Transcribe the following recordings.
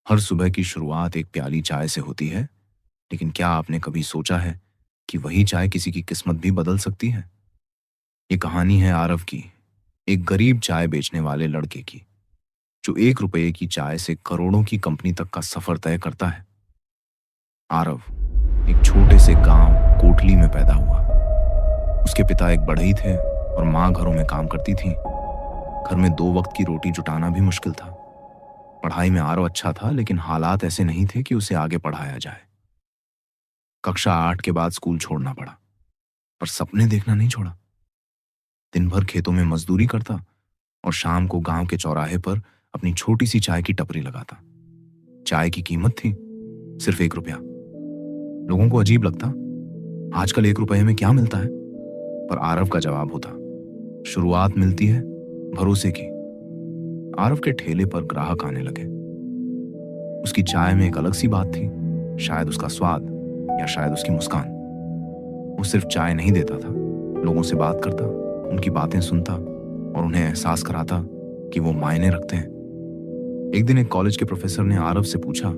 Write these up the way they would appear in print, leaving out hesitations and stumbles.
हर सुबह की शुरुआत एक प्याली चाय से होती है, लेकिन क्या आपने कभी सोचा है कि वही चाय किसी की किस्मत भी बदल सकती है? ये कहानी है आरव की, एक गरीब चाय बेचने वाले लड़के की, जो 1 रुपये की चाय से करोड़ों की कंपनी तक का सफर तय करता है। आरव एक छोटे से गांव कोटली में पैदा हुआ। उसके पिता एक बढ़ई थे और माँ घरों में काम करती थी। घर में 2 वक्त की रोटी जुटाना भी मुश्किल था। पढ़ाई में आरव अच्छा था, लेकिन हालात ऐसे नहीं थे कि उसे आगे पढ़ाया जाए। कक्षा 8 के बाद स्कूल छोड़ना पड़ा, पर सपने देखना नहीं छोड़ा। दिन भर खेतों में मजदूरी करता और शाम को गांव के चौराहे पर अपनी छोटी सी चाय की टपरी लगाता। चाय की कीमत थी सिर्फ 1 रुपया। लोगों को अजीब लगता, आजकल 1 रुपये में क्या मिलता है? पर आरव का जवाब होता, शुरुआत मिलती है भरोसे की। आरव के ठेले पर ग्राहक आने लगे। उसकी चाय में एक अलग सी बात थी, शायद उसका स्वाद या शायद उसकी मुस्कान। वो सिर्फ चाय नहीं देता था, लोगों से बात करता, उनकी बातें सुनता और उन्हें एहसास कराता कि वो मायने रखते हैं। एक दिन एक कॉलेज के प्रोफेसर ने आरव से पूछा,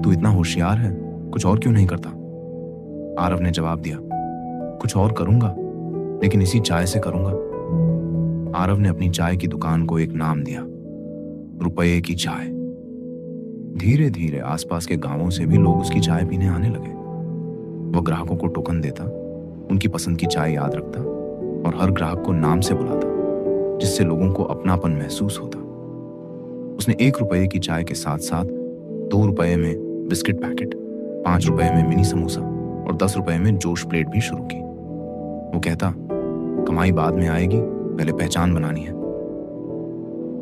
तू इतना होशियार है, कुछ और क्यों नहीं करता? आरव ने जवाब दिया, कुछ और करूंगा, लेकिन इसी चाय से करूंगा। आरव ने अपनी चाय की दुकान को एक नाम दिया, रुपये की चाय। धीरे धीरे आसपास के गांवों से भी लोग उसकी चाय पीने आने लगे। वह ग्राहकों को टोकन देता, उनकी पसंद की चाय याद रखता और हर ग्राहक को नाम से बुलाता, जिससे लोगों को अपनापन महसूस होता। उसने 1 रुपये की चाय के साथ साथ 2 रुपये में बिस्किट पैकेट, 5 रुपये में मिनी समोसा और 10 रुपये में जोश प्लेट भी शुरू की। वो कहता, कमाई बाद में आएगी, पहले पहचान बनानी है।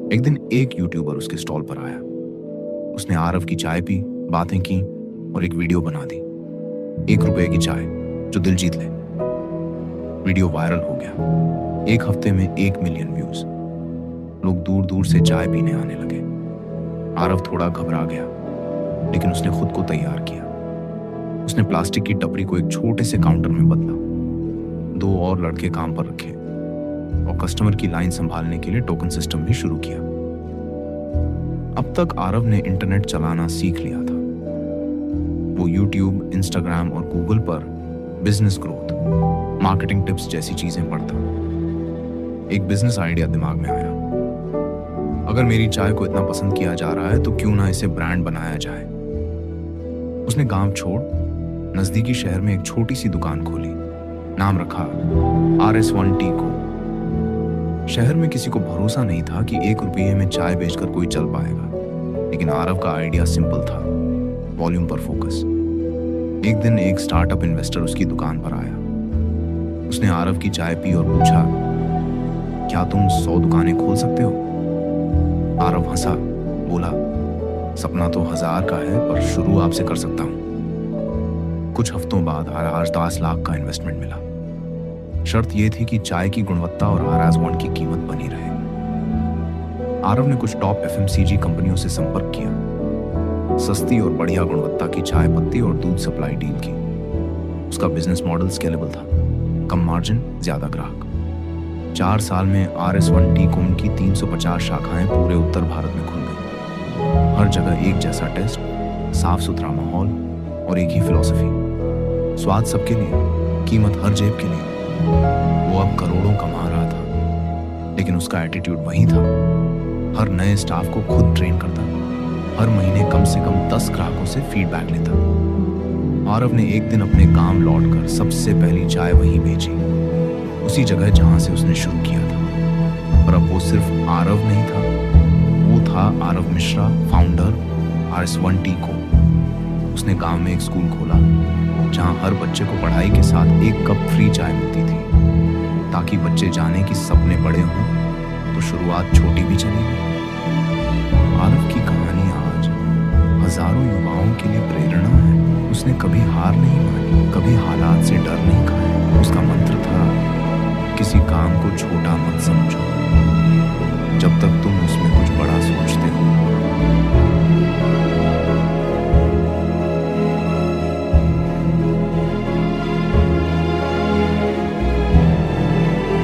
एक दिन एक यूट्यूबर उसके स्टॉल पर आया। उसने आरव की चाय पी, बातें की और एक वीडियो बना दी, 1 रुपये की चाय जो दिल जीत ले। वीडियो वायरल हो गया। 1 हफ्ते में 1 मिलियन व्यूज। लोग दूर दूर से चाय पीने आने लगे। आरव थोड़ा घबरा गया, लेकिन उसने खुद को तैयार किया। उसने प्लास्टिक की टपरी को एक छोटे से काउंटर में बदला, 2 और लड़के काम पर रखे और कस्टमर की लाइन संभालने के लिए टोकन सिस्टम भी शुरू किया। अब तक आरव ने इंटरनेट चलाना सीख लिया था। वो यूट्यूब, इंस्टाग्राम और गूगल पर बिजनेस ग्रोथ, मार्केटिंग टिप्स जैसी चीजें पढ़ता। एक बिजनेस आइडिया दिमाग में आया, अगर मेरी चाय को इतना पसंद किया जा रहा है तो क्यों ना इसे ब्रांड बनाया जाए। उसने गांव छोड़ नजदीकी शहर में एक छोटी सी दुकान खोली, नाम रखा RS1 टी को। शहर में किसी को भरोसा नहीं था कि 1 रुपये में चाय बेचकर कोई चल पाएगा, लेकिन आरव का आइडिया सिंपल था, वॉल्यूम पर फोकस। एक दिन एक स्टार्टअप इन्वेस्टर उसकी दुकान पर आया। उसने आरव की चाय पी और पूछा, क्या तुम 100 दुकानें खोल सकते हो? आरव हंसा, बोला, सपना तो 1000 का है, पर शुरू आपसे कर सकता हूं। कुछ हफ्तों बाद आज 10 लाख का इन्वेस्टमेंट मिला। शर्त यह थी कि चाय की गुणवत्ता और RS1 की कीमत बनी रहे। आरव ने कुछ टॉप FMCG कंपनियों से संपर्क किया, सस्ती और बढ़िया गुणवत्ता की चाय पत्ती और दूध सप्लाई डील की। उसका बिजनेस मॉडल स्केलेबल था, कम मार्जिन, ज्यादा ग्राहक। 4 साल में RS1 टी कोम की 350 शाखाएं पूरे उत्तर भारत में खुल गई। हर जगह एक जैसा टेस्ट, साफ सुथरा माहौल और एक ही फिलॉसफी, स्वाद सबके लिए, कीमत हर जेब के लिए। वो अब करोड़ों कमा रहा था, लेकिन उसका एटीट्यूड वही था। हर नए स्टाफ को खुद ट्रेन करता, हर महीने कम से कम 10 ग्राहकों से फीडबैक लेता। आरव ने एक दिन अपने गांव लौटकर सबसे पहली चाय वहीं बेची, उसी जगह जहां से उसने शुरू किया था। पर अब वो सिर्फ आरव नहीं था, वो था Aarav Mishra, founder RS1 T को। उसने गांव में एक स्कूल खोला, जहां हर बच्चे को पढ़ाई के साथ 1 कप फ्री चाय मिलती थी, ताकि बच्चे जाने कि सपने बड़े हों तो शुरुआत छोटी भी चलेगी। आरव की कहानी आज हजारों युवाओं के लिए प्रेरणा है। उसने कभी हार नहीं मानी, कभी हालात से डर नहीं खाया। उसका मंत्र था, किसी काम को छोटा मत समझो।